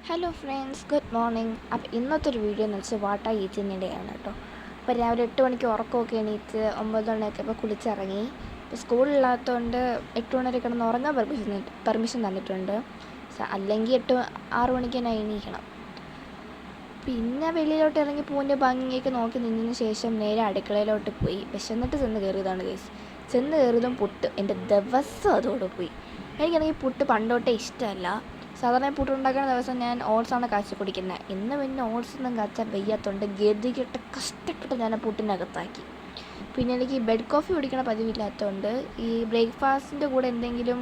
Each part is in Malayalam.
Hello friends, good morning. അപ്പോൾ ഇന്നത്തെ ഒരു വീഡിയോ എന്ന് വെച്ചാൽ വാട്ട ഈറ്റിങ്ങിൻ്റെയാണ് കേട്ടോ. അപ്പോൾ രാവിലെ 8 മണിക്ക് ഉറക്കമൊക്കെ എണീറ്റ് 9 മണിയൊക്കെ ഇപ്പോൾ കുളിച്ചിറങ്ങി. ഇപ്പോൾ സ്കൂളില്ലാത്തതുകൊണ്ട് 8 മണി വരെ കിടന്ന് ഉറങ്ങാൻ പെർമിഷൻ തന്നിട്ടുണ്ട്. അല്ലെങ്കിൽ 6 മണിക്ക് തന്നെ എണീക്കണം. പിന്നെ വെളിയിലോട്ട് ഇറങ്ങി പൂവിൻ്റെ ഭംഗിയൊക്കെ നോക്കി നിന്നതിന് ശേഷം നേരെ അടുക്കളയിലോട്ട് പോയി. വിശന്നിട്ട് ചെന്ന് കയറിയതാണ് ഗൈസ്. ചെന്ന് കയറിയതും പുട്ട്. എൻ്റെ ദിവസം അതോടെ പോയി. എനിക്കാണെങ്കിൽ പുട്ട് പണ്ടോട്ടേ ഇഷ്ടമല്ല. സാധാരണ പുട്ടുണ്ടാക്കുന്ന ദിവസം ഞാൻ ഓട്സാണ് കാച്ചി കുടിക്കുന്നത്. ഇന്ന് പിന്നെ ഓട്സൊന്നും കാച്ചാൻ വയ്യാത്തതുകൊണ്ട് ഗതികെട്ട് കഷ്ടപ്പെട്ട് ഞാൻ പുട്ടിനകത്താക്കി. പിന്നെ എനിക്ക് ബെഡ് കോഫി കുടിക്കണ പതിവില്ലാത്തതുകൊണ്ട് ഈ ബ്രേക്ക്ഫാസ്റ്റിൻ്റെ കൂടെ എന്തെങ്കിലും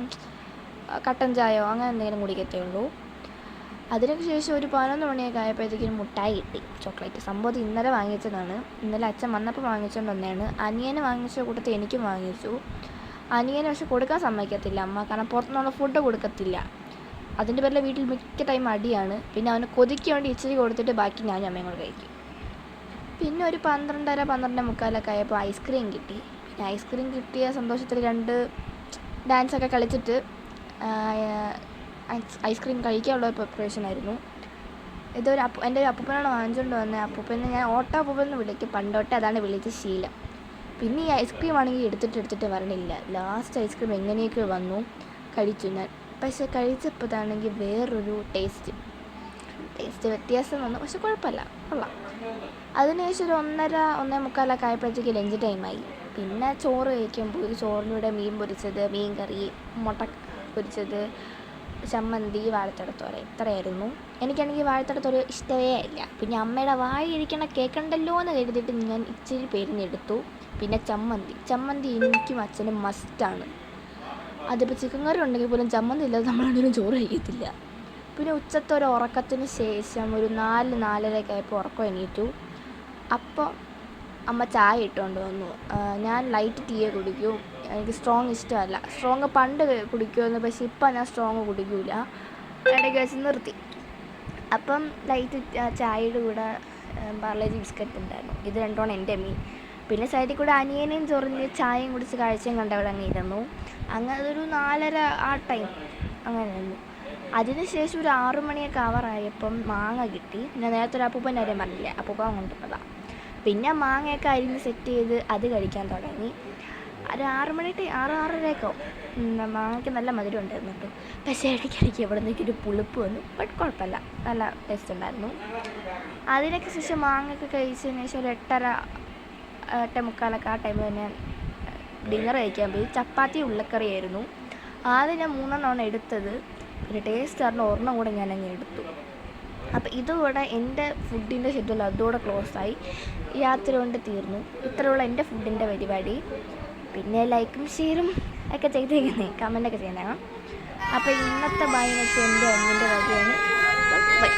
കട്ടൻ ചായയോ അങ്ങനെ എന്തെങ്കിലും കുടിക്കത്തേ ഉള്ളൂ. അതിനൊക്കെ ശേഷം ഒരു 11 മണിയൊക്കെ ആയപ്പോഴത്തേക്കും മുട്ടായി കിട്ടി, ചോക്ലേറ്റ്. സംഭവം ഇന്നലെ വാങ്ങിച്ചതാണ്. ഇന്നലെ അച്ഛൻ വന്നപ്പോൾ വാങ്ങിച്ചുകൊണ്ട് വന്നതാണ്. അനിയന് വാങ്ങിച്ച കൂട്ടത്തിൽ എനിക്കും വാങ്ങിച്ചു. അനിയന് പക്ഷെ കൊടുക്കാൻ സമ്മതിക്കത്തില്ല അമ്മ, കാരണം പുറത്തുനിന്നുള്ള ഫുഡ് കൊടുക്കത്തില്ല. അതിൻ്റെ പേരിൽ വീട്ടിൽ മിക്ക ടൈം അടിയാണ്. പിന്നെ അവന് കൊതിക്ക് വേണ്ടി ഇച്ചിരി കൊടുത്തിട്ട് ബാക്കി ഞാനും അമ്മയും കൂടെ കഴിക്കും. പിന്നെ ഒരു 12:30-12:45 ആയപ്പോൾ ഐസ്ക്രീം കിട്ടി. പിന്നെ ഐസ്ക്രീം കിട്ടിയ സന്തോഷത്തിൽ 2 ഡാൻസൊക്കെ കളിച്ചിട്ട് ഐസ്ക്രീം കഴിക്കാനുള്ള പ്രിപ്പറേഷൻ ആയിരുന്നു. എൻ്റെ ഒരു അപ്പൂപ്പനാണ് വാങ്ങിച്ചുകൊണ്ട് വന്നത്. അപ്പൂപ്പനെ ഞാൻ അപ്പൂപ്പൻ എന്ന് വിളിക്കും, പണ്ടോട്ടെ അതാണ് വിളിച്ച് ശീലം. പിന്നെ ഈ ഐസ്ക്രീം ആണെങ്കിൽ എടുത്തിട്ട് വരണില്ല. ലാസ്റ്റ് ഐസ്ക്രീം എങ്ങനെയൊക്കെ വന്നു, കഴിച്ചു ഞാൻ. പക്ഷെ കഴിച്ചപ്പോഴാണെങ്കിൽ വേറൊരു ടേസ്റ്റ് വ്യത്യാസം വന്നു. പക്ഷെ കുഴപ്പമില്ല, കൊള്ളാം. അതിനുശേഷം ഒരു 1:30-1:45 ആയപ്പോഴത്തേക്ക് ലഞ്ച് ടൈമായി. പിന്നെ ചോറ് കഴിക്കുമ്പോൾ ചോറിലൂടെ മീൻ പൊരിച്ചത്, മീൻ കറി, മുട്ട പൊരിച്ചത്, ചമ്മന്തി, വാഴത്തടത്തോര, ഇത്രയായിരുന്നു. എനിക്കാണെങ്കിൽ വാഴത്തടത്തോര ഇഷ്ടമേ ഇല്ല. പിന്നെ അമ്മയുടെ വായിരിക്കണ കേൾക്കണ്ടല്ലോ എന്ന് കരുതിയിട്ട് ഞാൻ ഇച്ചിരി പെരിഞ്ഞെടുത്തു. പിന്നെ ചമ്മന്തി എനിക്കും അച്ഛനും മസ്റ്റാണ്. അതിപ്പോൾ ചിക്കൻ കറി ഉണ്ടെങ്കിൽ പോലും ചമ്മന്തി ഇല്ലാതെ നമ്മളാണെങ്കിലും ചോറ് കഴിക്കത്തില്ല. പിന്നെ ഉച്ചത്തെ ഒരു ഉറക്കത്തിന് ശേഷം ഒരു 4-4:30 ആയപ്പോൾ ഉറക്കം എണീറ്റു. അപ്പോൾ അമ്മ ചായ ഇട്ടുകൊണ്ട് വന്നു. ഞാൻ ലൈറ്റ് ടീയെ കുടിക്കൂ, എനിക്ക് സ്ട്രോങ് ഇഷ്ടമല്ല. സ്ട്രോങ് പണ്ട് കുടിക്കുമായിരുന്നു, പക്ഷേ ഇപ്പം ഞാൻ സ്ട്രോങ് കുടിക്കില്ല. ഇടയ്ക്ക് വെച്ച് നിർത്തി. അപ്പം ലൈറ്റ് ചായയുടെ കൂടെ പാർലേജി ബിസ്ക്കറ്റ് ഉണ്ടായിരുന്നു. ഇത് രണ്ടുമാണ് എൻ്റെ മീൻ. പിന്നെ സൈഡിൽ കൂടെ അനിയനെയും ചൊറിഞ്ഞ് ചായയും കുടിച്ച് കാഴ്ചയും കണ്ടവിടെ അങ്ങ് ഇരുന്നു. അങ്ങനെ അതൊരു 4:30 ആ ടൈം അങ്ങനെ ഇരുന്നു. അതിനുശേഷം ഒരു 6 മണിയൊക്കെ ആവാറായപ്പം മാങ്ങ കിട്ടി. ഞാൻ നേരത്തെ ഒരു അപ്പൂപ്പൻ്റെ കാര്യം പറഞ്ഞില്ലേ, അപ്പൂപ്പൻ കൊണ്ടുവന്നതാണ്. പിന്നെ മാങ്ങയൊക്കെ അരിഞ്ഞ് സെറ്റ് ചെയ്ത് അത് കഴിക്കാൻ തുടങ്ങി. ഒരു 6 മണി 6-6:30 മാങ്ങയ്ക്ക് നല്ല മധുരം ഉണ്ടായിരുന്നു കേട്ടോ. പക്ഷേ ഇടയ്ക്കിടയ്ക്ക് എവിടെ നിന്നൊരു പുളിപ്പ് വന്നു. ബട്ട് കുഴപ്പമില്ല, നല്ല ടേസ്റ്റ് ഉണ്ടായിരുന്നു. അതിനൊക്കെ ശേഷം മാങ്ങയൊക്കെ കഴിച്ചതിന് ശേഷം ഒരു 8:30-8:45 ആ ടൈമിൽ തന്നെ ഡിന്നർ കഴിക്കാൻ പോയി. ചപ്പാത്തി ഉള്ളക്കറിയായിരുന്നു. ആദ്യം ഞാൻ 3 എടുത്തത്. പിന്നെ ടേസ്റ്റ് കാരണം 1 കൂടെ ഞാനങ്ങ് എടുത്തു. അപ്പോൾ ഇതുകൂടെ എൻ്റെ ഫുഡിൻ്റെ ഷെഡ്യൂൾ അതോടെ ക്ലോസായി. രാത്രി കൊണ്ട് തീർന്നു. ഇത്രയുള്ള എൻ്റെ ഫുഡിൻ്റെ പരിപാടി. പിന്നെ ലൈക്കും ഷെയറും ഒക്കെ ചെയ്തേക്കുന്നേ, കമൻ്റൊക്കെ ചെയ്യണം. അപ്പോൾ ഇന്നത്തെ ബൈ വെച്ച് എൻ്റെ അമ്മേൻ്റെ വഴിയാണ്. ബൈ.